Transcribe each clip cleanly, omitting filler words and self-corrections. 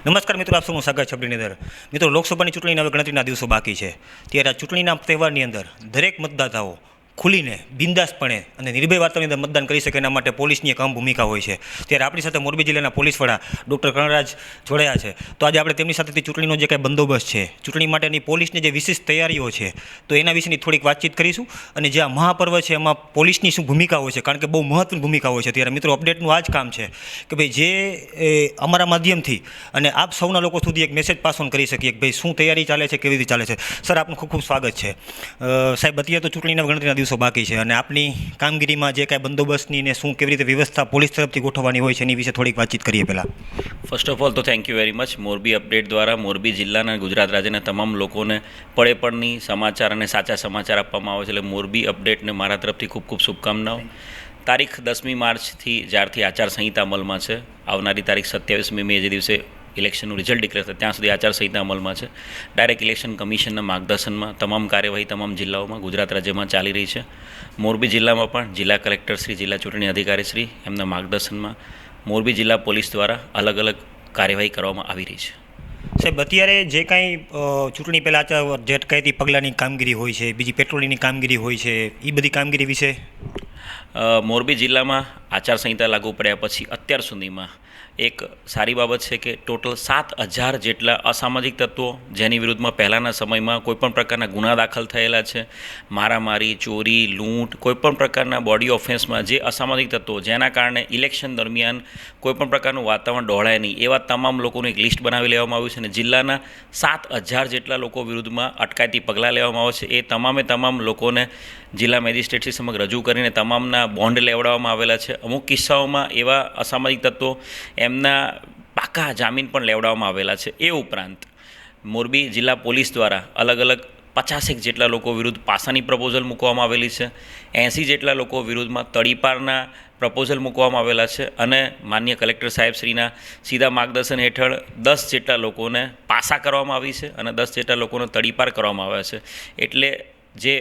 નમસ્કાર મિત્રો, આપ સૌનું સ્વાગત છે આપણી અંદર. મિત્રો, લોકસભાની ચૂંટણીના હવે ગણતરીના દિવસો બાકી છે. ત્યારે આ ચૂંટણીના તહેવારની અંદર દરેક મતદાતાઓ ખુલીને બિંદાસપણે અને નિર્ભય વાતાવરણની અંદર મતદાન કરી શકે એના માટે પોલીસની એક અહમ ભૂમિકા હોય છે. ત્યારે આપણી સાથે મોરબી જિલ્લાના પોલીસ વડા ડૉક્ટર કર્ણરાજ જોડાયા છે. તો આજે આપણે તેમની સાથેથી ચૂંટણીનો જે કાંઈ બંદોબસ્ત છે, ચૂંટણી માટેની પોલીસની જે વિશેષ તૈયારીઓ છે, તો એના વિશેની થોડીક વાતચીત કરીશું. અને જે આ મહાપર્વ છે એમાં પોલીસની શું ભૂમિકા હોય છે, કારણ કે બહુ મહત્વની ભૂમિકા હોય છે. ત્યારે મિત્રો, અપડેટનું આ જ કામ છે કે ભાઈ જે અમારા માધ્યમથી અને આપ સૌના લોકો સુધી એક મેસેજ પાસ ઓન કરી શકીએ કે ભાઈ શું તૈયારી ચાલે છે, કેવી રીતે ચાલે છે. સર, આપનું ખૂબ ખૂબ સ્વાગત છે. સાહેબ, અત્યારે તો ચૂંટણીના ગણતરીના દિવસો બાકી છે અને આપની કામગીરીમાં જે કાંઈ બંદોબસ્તની ને શું કેવી રીતે વ્યવસ્થા પોલીસ તરફથી ગોઠવવાની હોય છે એની વિશે થોડીક વાતચીત કરીએ પહેલાં. ફર્સ્ટ ઓફ ઓલ તો thank you very much. Morbi update દ્વારા મોરબી જિલ્લાના ગુજરાત રાજ્યના તમામ લોકોને પડે પડની સમાચાર અને સાચા સમાચાર આપવામાં આવે છે. એટલે મોરબી અપડેટને મારા તરફથી ખૂબ ખૂબ શુભકામનાઓ. તારીખ 10મી માર્ચથી જ્યારથી આચારસંહિતા અમલમાં છે, આવનારી તારીખ 27મી મે જે દિવસે ઇલેક્શનનું રિઝલ્ટ ડિક્લેર થાય ત્યાં સુધી આચારસંહિતા અમલમાં છે. ડાયરેક્ટ ઇલેક્શન કમિશનના માર્ગદર્શનમાં તમામ કાર્યવાહી તમામ જિલ્લાઓમાં ગુજરાત રાજ્યમાં ચાલી રહી છે. મોરબી જિલ્લામાં પણ જિલ્લા કલેક્ટર શ્રી, જિલ્લા ચૂંટણી અધિકારી શ્રી એમના માર્ગદર્શનમાં મોરબી જિલ્લા પોલીસ દ્વારા અલગ અલગ કાર્યવાહી કરવામાં આવી રહી છે. સાહેબ, અત્યારે જે કાંઈ ચૂંટણી પહેલાં જે કાંઈ પગલાંની કામગીરી હોય છે, બીજી પેટ્રોલિંગની કામગીરી હોય છે, એ બધી કામગીરી વિશે મોરબી જિલ્લામાં આચારસંહિતા લાગુ પડ્યા પછી અત્યાર સુધીમાં એક સારી બાબત છે કે ટોટલ 7,000 જેટલા અસામાજિક તત્વો જેની વિરુદ્ધમાં પહેલાંના સમયમાં કોઈપણ પ્રકારના ગુના દાખલ થયેલા છે, મારામારી, ચોરી, લૂંટ, કોઈપણ પ્રકારના બોડી ઓફેન્સમાં જે અસામાજિક તત્વો જેના કારણે ઇલેક્શન દરમિયાન કોઈપણ પ્રકારનું વાતાવરણ ડહોળાય નહીં એવા તમામ લોકોનું એક લિસ્ટ બનાવી લેવામાં આવ્યું છે અને જિલ્લાના 7,000 જેટલા લોકો વિરુદ્ધમાં અટકાયતી પગલાં લેવામાં આવે છે. એ તમામ લોકોને જિલ્લા મેજિસ્ટ્રેટશ્રી સમક્ષ રજૂ કરીને તમામના બોન્ડ લેવડાવવામાં આવેલા છે. અમુક કિસ્સાઓમાં એવા અસામાજિક તત્વો એમના પાકા જામીન પણ લેવડાવવામાં આવેલા છે. એ ઉપરાંત મોરબી જિલ્લા પોલીસ દ્વારા અલગ અલગ 50 જેટલા લોકો વિરુદ્ધ પાસાની પ્રપોઝલ મૂકવામાં આવેલી છે. 80 જેટલા લોકો વિરુદ્ધમાં તડીપારના પ્રપોઝલ મૂકવામાં આવેલા છે અને માન્ય કલેક્ટર સાહેબશ્રીના સીધા માર્ગદર્શન હેઠળ 10 જેટલા લોકોને પાસા કરવામાં આવી છે અને 10 જેટલા લોકોને તડીપાર કરવામાં આવ્યા છે. એટલે જે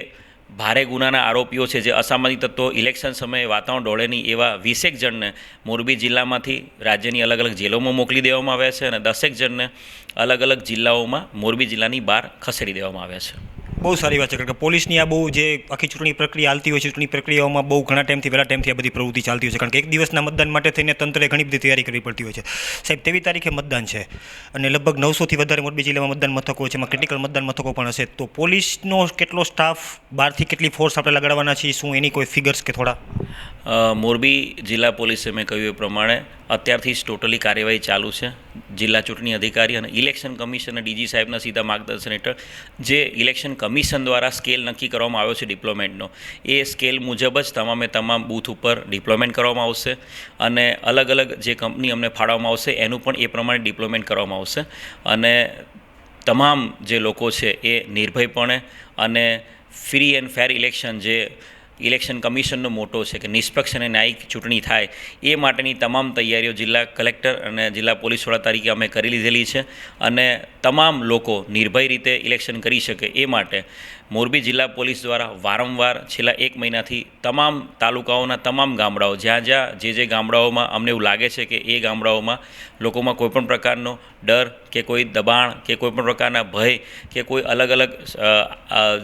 ભારે ગુનાના આરોપીઓ છે, જે અસામાજિક તત્વો ઇલેક્શન સમયે વાતાવરણ ડોળે નહીં એવા 20 જણને મોરબી જિલ્લામાંથી રાજ્યની અલગ અલગ જેલોમાં મોકલી દેવામાં આવ્યા છે અને 10 જણને અલગ અલગ જિલ્લાઓમાં મોરબી જિલ્લાની બહાર ખસેડી દેવામાં આવ્યા છે. બહુ સારી વાત છે, કારણ કે પોલીસની આ બહુ જે આખી ચૂંટણી પ્રક્રિયા ચાલતી હોય છે, ચૂંટણી પ્રક્રિયાઓમાં બહુ ઘણા ટાઈમથી આ બધી પ્રવૃત્તિ ચાલતી હોય છે, કારણ કે એક દિવસના મતદાન માટે થઈને તંત્રે ઘણી બધી તૈયારી કરવી પડતી હોય છે. સાહેબ, 23 તારીખે મતદાન છે અને લગભગ 900થી વધારે મોરબી જિલ્લામાં મતદાન મથકો છે, એમાં ક્રિટિકલ મતદાન મથકો પણ હશે. તો પોલીસનો કેટલો સ્ટાફ, બહારથી કેટલી ફોર્સ આપણે લગાડવાના છીએ, શું એની કોઈ ફિગર્સ કે થોડા? મોરબી જિલ્લા પોલીસે મેં કહ્યું એ પ્રમાણે અત્યારથી જ ટોટલી કાર્યવાહી ચાલુ છે. જિલ્લા ચૂંટણી અધિકારી અને ઇલેક્શન કમિશન અને ડીજી સાહેબના સીધા માર્ગદર્શન હેઠળ જે ઇલેક્શન કમિશન દ્વારા સ્કેલ નક્કી કરવામાં આવ્યો છે ડિપ્લોયમેન્ટનો, એ સ્કેલ મુજબ જ તમામ બૂથ ઉપર ડિપ્લોયમેન્ટ કરવામાં આવશે અને અલગ અલગ જે કંપની અમને ફાળવવામાં આવશે એનું પણ એ પ્રમાણે ડિપ્લોયમેન્ટ કરવામાં આવશે. અને તમામ જે લોકો છે એ નિર્ભયપણે અને ફ્રી એન્ડ ફેર ઇલેક્શન, જે ઇલેક્શન કમિશનનો મોટો છે કે નિષ્પક્ષ અને ન્યાયિક ચૂંટણી થાય, એ માટેની તમામ તૈયારીઓ જિલ્લા કલેક્ટર અને જિલ્લા પોલીસ વડા તરીકે અમે કરી લીધેલી છે. અને તમામ લોકો નિર્ભય રીતે ઇલેક્શન કરી શકે એ માટે મોરબી જિલ્લા પોલીસ દ્વારા વારંવાર છેલ્લા 1 મહિનાથી તમામ તાલુકાઓના તમામ ગામડાઓ, જ્યાં જે ગામડાઓમાં અમને એવું લાગે છે કે એ ગામડાઓમાં લોકોમાં કોઈપણ પ્રકારનો ડર કે કોઈ દબાણ કે કોઈપણ પ્રકારના ભય કે કોઈ અલગ અલગ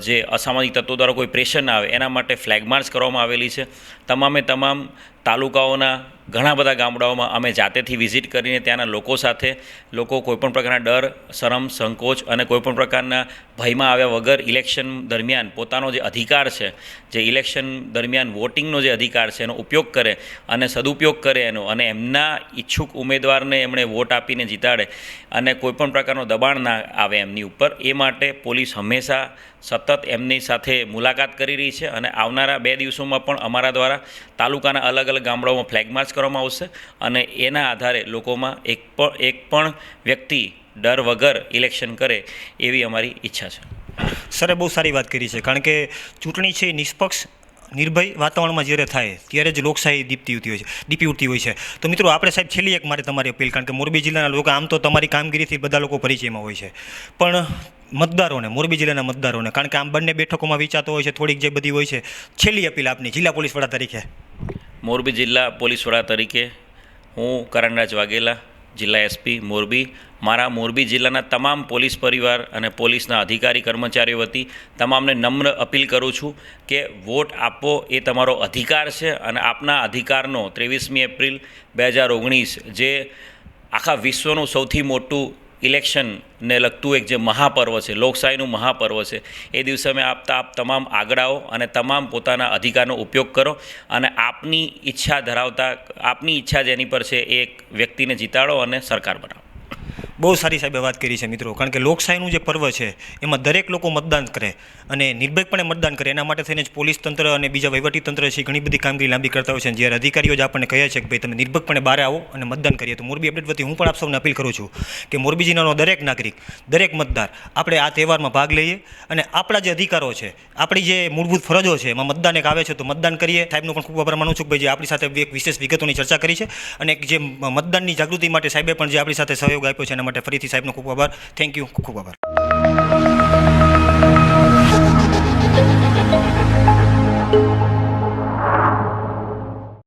જે અસામાજિક તત્વો દ્વારા કોઈ પ્રેશર ના આવે એના માટે ફ્લેગ માર્ચ કરવામાં આવેલી છે. તમામ તાલુકાઓના ઘણા બધા ગામડાઓમાં અમે જાતેથી વિઝિટ કરીને ત્યાંના લોકો સાથે લોકો કોઈપણ પ્રકારના ડર, શરમ, સંકોચ અને કોઈપણ પ્રકારના ભયમાં આવ્યા વગર ઇલેક્શન દરમિયાન પોતાનો જે અધિકાર છે, જે ઇલેક્શન દરમિયાન વોટિંગનો જે અધિકાર છે એનો ઉપયોગ કરે અને સદુપયોગ કરે એનો, અને એમના ઈચ્છુક ઉમેદવારને એમણે વોટ આપીને જીતાડે અને કોઈપણ પ્રકારનો દબાણ ના આવે એમની ઉપર, એ માટે પોલીસ હંમેશા સતત એમની સાથે મુલાકાત કરી રહી છે. અને આવનારા 2 દિવસોમાં પણ અમારા દ્વારા તાલુકાના અલગ અલગ ગામડાઓમાં ફ્લેગ માર્ચ કરવામાં આવશે અને એના આધારે લોકોમાં એક પણ વ્યક્તિ ડર વગર ઇલેક્શન કરે એવી અમારી ઈચ્છા છે. સરે, બહુ સારી વાત કરી છે, કારણ કે ચૂંટણી છે નિષ્પક્ષ નિર્ભય વાતાવરણમાં જ્યારે થાય ત્યારે જ લોકશાહી દીપી ઉઠતી હોય છે. તો મિત્રો, આપણે સાહેબ છેલ્લી એક મારે તમારી અપીલ, કારણ કે મોરબી જિલ્લાના લોકો આમ તો તમારી કામગીરીથી બધા લોકો પરિચયમાં હોય છે, પણ મતદારોને, મોરબી જિલ્લાના મતદારોને, કારણ કે આમ બંને બેઠકોમાં વિચારતો હોય છે, થોડીક જે બધી હોય છે, છેલ્લી અપીલ આપની જિલ્લા પોલીસ વડા તરીકે. મોરબી જિલ્લા પોલીસ વડા તરીકે હું કર્ણરાજ વાઘેલા જિલ્લા એસપી મોરબી મારા મોરબી જિલ્લાના તમામ પોલીસ પરિવાર અને પોલીસના અધિકારી કર્મચારીઓ વતી તમામને નમ્ર અપીલ કરું છું કે વોટ આપવો એ તમારો અધિકાર છે અને આપના અધિકારનો 23મી એપ્રિલ 2019 જે આખા વિશ્વનું સૌથી મોટું ઇલેક્શનને લગતું એક જે મહાપર્વ છે, લોકશાહીનું મહાપર્વ છે, એ દિવસે અમે આપ તમામ આગળ આવો અને તમામ પોતાના અધિકારનો ઉપયોગ કરો અને આપની ઈચ્છા જેની પર છે એ એક વ્યક્તિને જીતાડો અને સરકાર બનાવો. બહુ સારી સાહેબે વાત કરી છે મિત્રો, કારણ કે લોકશાહીનું જે પર્વ છે એમાં દરેક લોકો મતદાન કરે અને નિર્ભયપણે મતદાન કરે. એના માટે થઈને જ પોલીસ તંત્ર અને બીજા વહીવટીતંત્ર છે ઘણી બધી કામગીરી લાંબી કરતા હોય છે. જ્યારે અધિકારીઓ જ આપણને કહે છે કે ભાઈ તમે નિર્ભયપણે બહાર આવો અને મતદાન કરીએ. તો મોરબી અપડેટ વતી હું પણ આપ સૌને અપીલ કરું છું કે મોરબી જિલ્લાનો દરેક નાગરિક, દરેક મતદાર આપણે આ તહેવારમાં ભાગ લઈએ અને આપણા જે અધિકારો છે, આપણી જે મૂળભૂત ફરજો છે એમાં મતદાન એક આવે છે તો મતદાન કરીએ. સાહેબનો પણ ખૂબ આભાર માનું છું કે ભાઈ જે આપણી સાથે એક વિશેષ વિગતોની ચર્ચા કરી છે અને જે મતદાનની જાગૃતિ માટે સાહેબે પણ જે આપણી સાથે સહયોગ આપ્યો છે એના માટે ફરીથી સાહેબનો ખૂબ આભાર. થેન્ક યુ, ખૂબ આભાર.